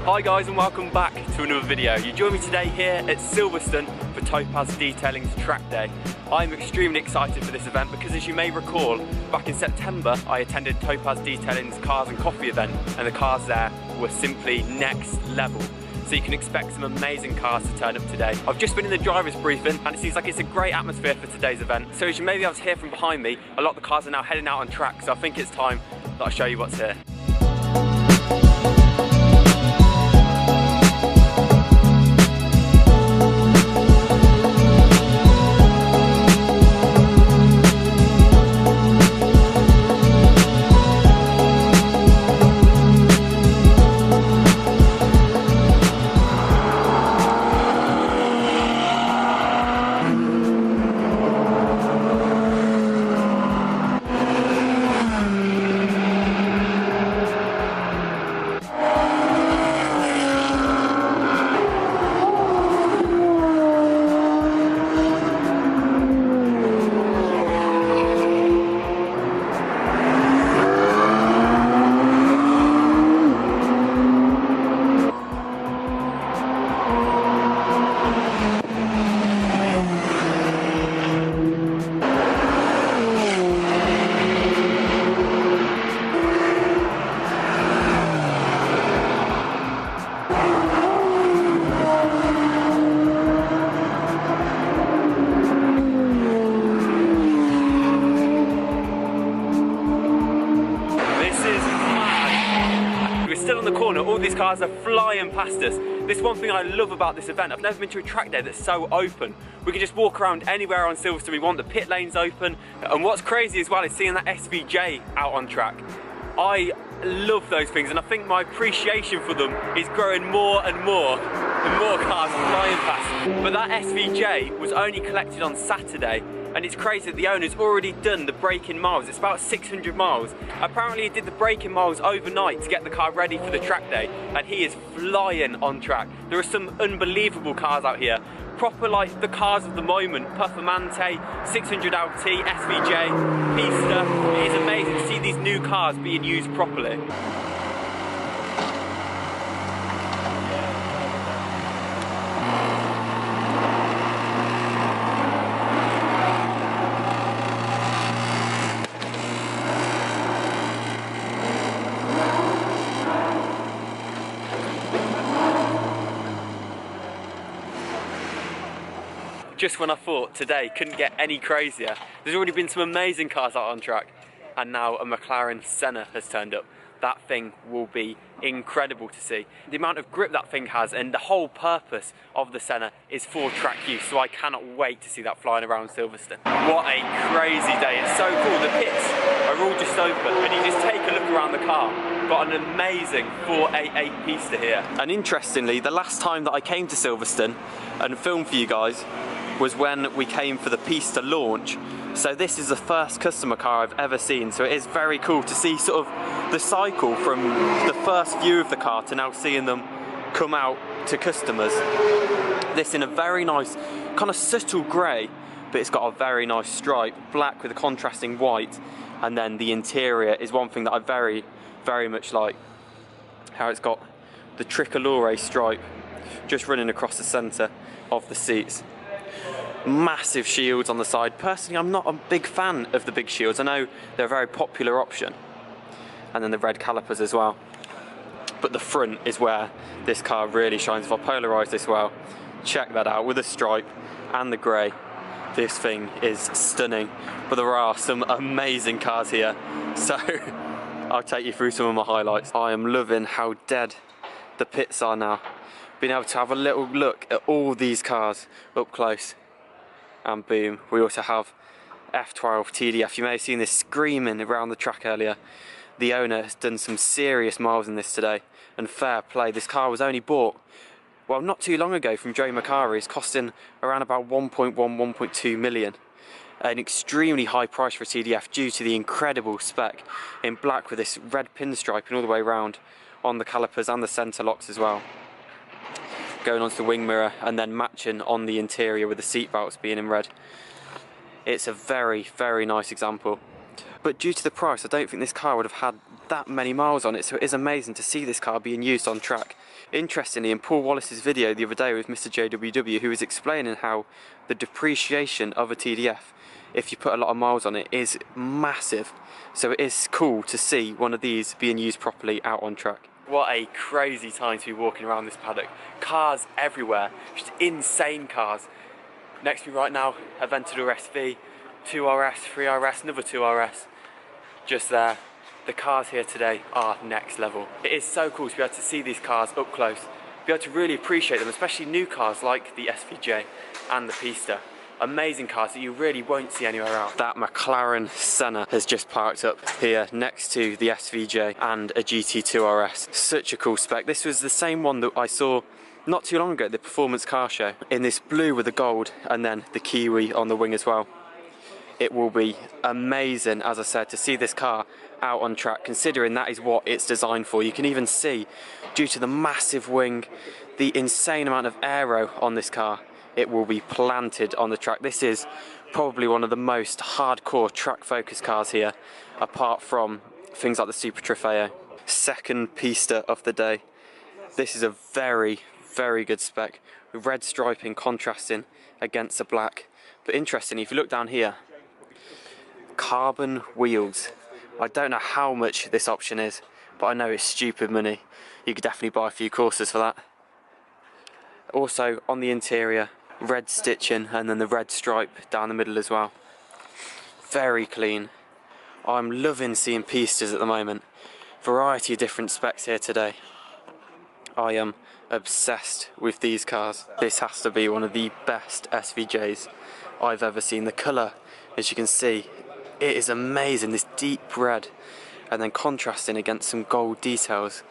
Hi guys and welcome back to another video. You join me today here at Silverstone for Topaz Detailing's track day. I'm extremely excited for this event because, as you may recall, back in September I attended Topaz Detailing's Cars and Coffee event, and the cars there were simply next level. So you can expect some amazing cars to turn up today. I've just been in the driver's briefing and it seems like it's a great atmosphere for today's event. So as you may be able to hear from behind me, a lot of the cars are now heading out on track, so I think it's time that I show you what's here. All these cars are flying past us. This is one thing I love about this event. I've never been to a track day that's so open. We can just walk around anywhere on Silverstone we want. The pit lane's open. And what's crazy as well is seeing that SVJ out on track. I love those things, and I think my appreciation for them is growing more and more. The more cars flying past. But that SVJ was only collected on Saturday. And it's crazy that the owner's already done the break-in miles. It's about 600 miles. Apparently he did the break-in miles overnight to get the car ready for the track day, and he is flying on track. There are some unbelievable cars out here. Proper like the cars of the moment, Performante, 600 LT, SVJ, Pista. It is amazing to see these new cars being used properly. Just when I thought today couldn't get any crazier, there's already been some amazing cars out on track, and now a McLaren Senna has turned up. That thing will be incredible to see. The amount of grip that thing has, and the whole purpose of the Senna is for track use, so I cannot wait to see that flying around Silverstone. What a crazy day, it's so cool. The pits are all just open, and you just take a look around the car. Got an amazing 488 Pista here. And interestingly, the last time that I came to Silverstone and filmed for you guys was when we came for the Pista launch. So this is the first customer car I've ever seen, so it is very cool to see sort of the cycle from the first view of the car to now seeing them come out to customers. This in a very nice kind of subtle grey, but it's got a very nice stripe, black with a contrasting white, and then the interior is one thing that I very much like. How it's got the tricolore stripe just running across the centre of the seats. Massive shields on the side. Personally, I'm not a big fan of the big shields. I know they're a very popular option. And then the red calipers as well. But the front is where this car really shines. If I polarise this well, check that out with the stripe and the grey. This thing is stunning. But there are some amazing cars here. So I'll take you through some of my highlights. I am loving how dead the pits are now. Being able to have a little look at all these cars up close. And boom, we also have F12 TDF. You may have seen this screaming around the track earlier. The owner has done some serious miles in this today, and fair play. This car was only bought, well, not too long ago from Joe Macari's, costing around about 1.1, 1.2 million. An extremely high price for a TDF due to the incredible spec in black with this red pinstriping all the way around on the calipers and the centre locks as well. Going onto the wing mirror and then matching on the interior with the seat belts being in red. It's a very nice example. but due to the price, I don't think this car would have had that many miles on it, so it is amazing to see this car being used on track. Interestingly, in Paul Wallace's video the other day with Mr. JWW, who was explaining how the depreciation of a TDF, if you put a lot of miles on it, is massive. So it is cool to see one of these being used properly out on track. What a crazy time to be walking around this paddock. Cars everywhere, just insane cars. Next to me right now, Aventador SV, 2RS, 3RS, another 2RS, just there. The cars here today are next level. It is so cool to be able to see these cars up close, be able to really appreciate them, especially new cars like the SVJ and the Pista. Amazing cars that you really won't see anywhere else. That McLaren Senna has just parked up here next to the SVJ and a GT2 RS. Such a cool spec. This was the same one that I saw not too long ago at the Performance Car Show, in this blue with the gold and then the Kiwi on the wing as well. It will be amazing, as I said, to see this car out on track, considering that is what it's designed for. You can even see, due to the massive wing, the insane amount of aero on this car, it will be planted on the track. This is probably one of the most hardcore track focused cars here, apart from things like the Super Trofeo. Second Pista of the day. This is a very, very good spec, with red striping contrasting against the black. But interestingly, if you look down here, carbon wheels. I don't know how much this option is, but I know it's stupid money. You could definitely buy a few courses for that. Also on the interior, red stitching and then the red stripe down the middle as well. Very clean. I'm loving seeing Pistas at the moment. Variety of different specs here today. I am obsessed with these cars. This has to be one of the best SVJs I've ever seen. The colour, as you can see, it is amazing. This deep red and then contrasting against some gold details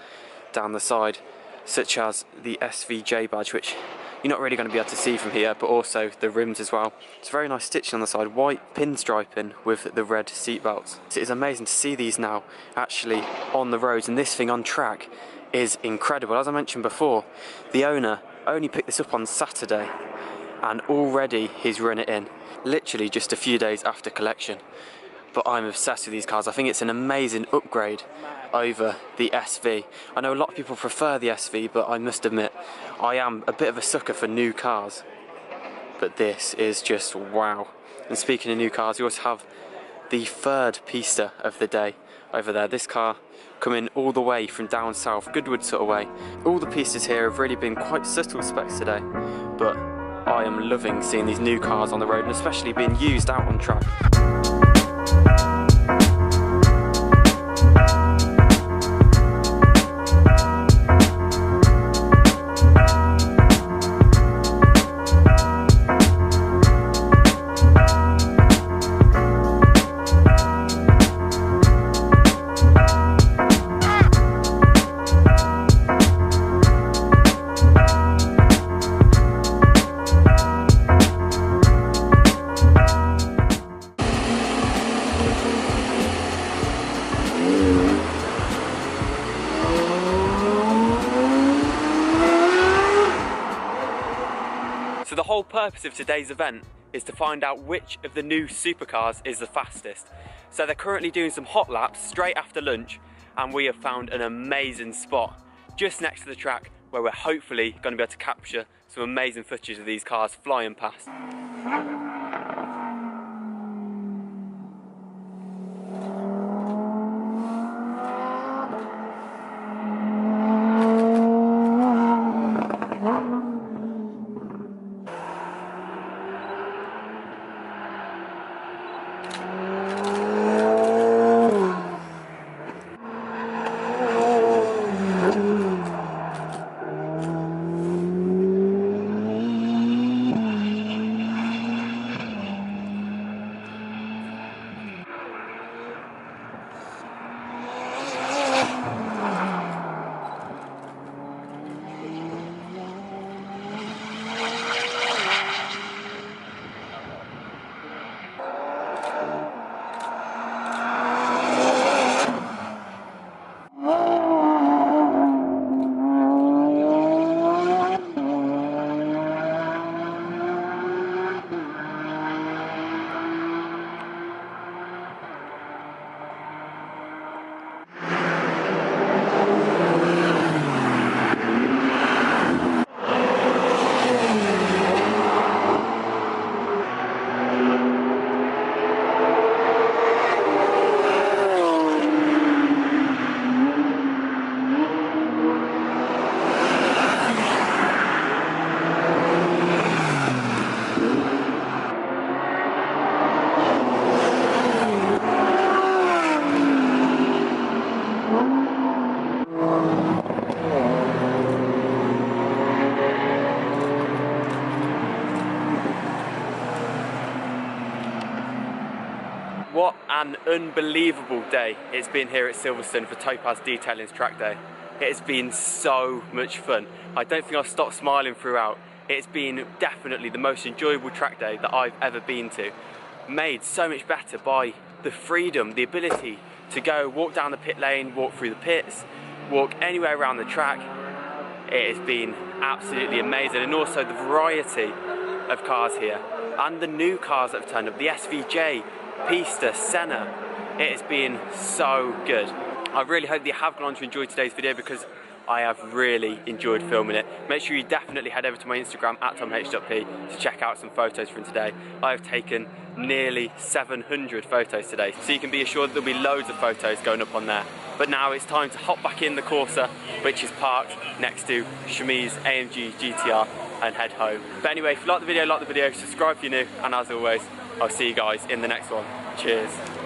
down the side, such as the SVJ badge, which you're not really going to be able to see from here, but also the rims as well. It's very nice stitching on the side, white pinstriping with the red seat belts. So it's amazing to see these now actually on the roads, and this thing on track is incredible. As I mentioned before, the owner only picked this up on Saturday and already he's run it in, literally just a few days after collection. But I'm obsessed with these cars. I think it's an amazing upgrade over the SV. I know a lot of people prefer the SV, but I must admit, I am a bit of a sucker for new cars. But this is just wow. And speaking of new cars, we also have the third Pista of the day over there. This car coming all the way from down south, Goodwood sort of way. All the Pistas here have really been quite subtle specs today, but I am loving seeing these new cars on the road, and especially being used out on track. So the whole purpose of today's event is to find out which of the new supercars is the fastest. So they're currently doing some hot laps straight after lunch, and we have found an amazing spot just next to the track where we're hopefully going to be able to capture some amazing footage of these cars flying past. What an unbelievable day it's been here at Silverstone for Topaz Detailing's track day. It has been so much fun. I don't think I've stopped smiling throughout. It's been definitely the most enjoyable track day that I've ever been to. Made so much better by the freedom, the ability to go walk down the pit lane, walk through the pits, walk anywhere around the track. It has been absolutely amazing, and also the variety of cars here and the new cars that have turned up, the SVJ, Pista, Senna. It has been so good. I really hope that you have gone on to enjoy today's video, because I have really enjoyed filming it. Make sure you definitely head over to my Instagram at tomh.p to check out some photos from today. I have taken nearly 700 photos today, so you can be assured there'll be loads of photos going up on there. But now it's time to hop back in the Corsa, which is parked next to Shami's AMG GTR, and head home. But anyway, if you like the video, subscribe if you're new, and as always, I'll see you guys in the next one. Cheers.